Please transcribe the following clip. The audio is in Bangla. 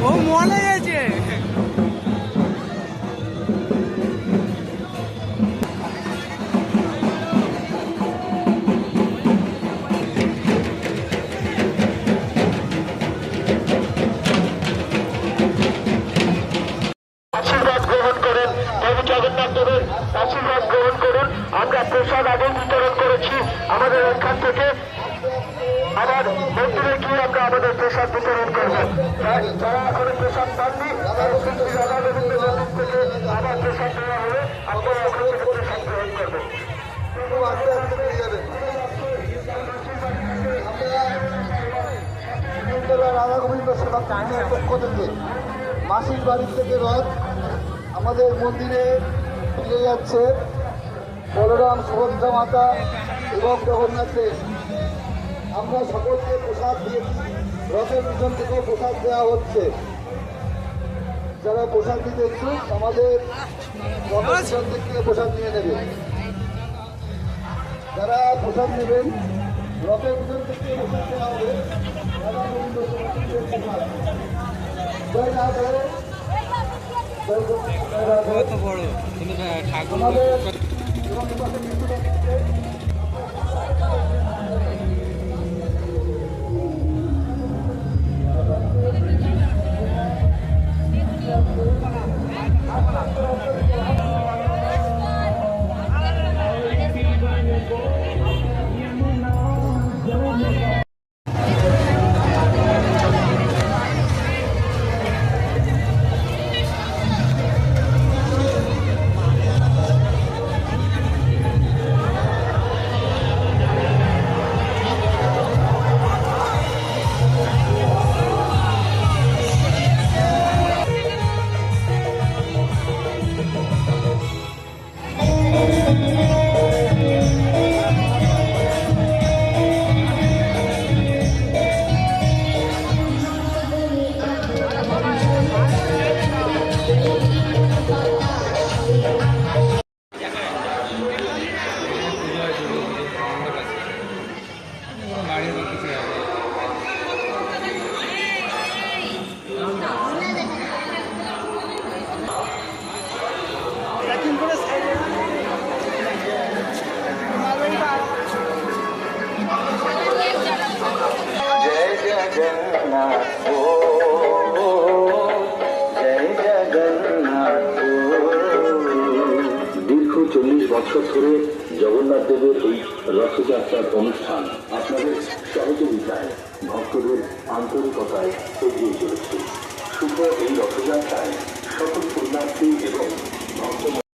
ও মনে গেছে। আশীর্বাদ গ্রহণ করুন, প্রভু জগন্নাথ দেবের আশীর্বাদ গ্রহণ করুন। আমরা প্রসাদ আগে বিতরণ করেছি আমাদের এখান থেকে, আবার মন্দিরে গিয়ে আমরা আমাদের প্রসাদ বিতরণ করব। যারা এখনো প্রসাদ পাননি রাধা গোবিন্দ মন্দির থেকে আবার প্রসাদ দেওয়া হবে, আপনারা ওখান থেকে প্রসাদ গ্রহণ করবেন। রাধা গোবিন্দ সেবা কমিটির পক্ষ থেকে মাসির বাড়ির থেকে রথ আমাদের মন্দিরে ফিরে যাচ্ছে। বলরাম, সুভদ্রা মাতা এবং জগন্নাথ দেব, আমরা সকলকে প্রসাদ দিয়েছি। রথের পিছন থেকেও প্রসাদ দেওয়া হচ্ছে। যারা প্রসাদ দিতে ইচ্ছুক আমাদের রথের পিছন থেকে প্রসাদ নিয়ে নেবে। যারা প্রসাদ নেবেন রথের পিছন থেকে প্রসাদ দেওয়া হবে। রাধা গোবিন্দ প্রসাদ জয় রাধে, জয় রাধে। কত বড় কিন্তু ঠাকুর আমাদের এবং এপাশে মৃত্যু দীর্ঘ 40 বছর ধরে জগন্নাথ দেবের এই রথযাত্রার অনুষ্ঠান আপনাদের সহযোগিতায়, ভক্তদের আন্তরিকতায় এগিয়ে চলেছে। শুভ এই রথযাত্রা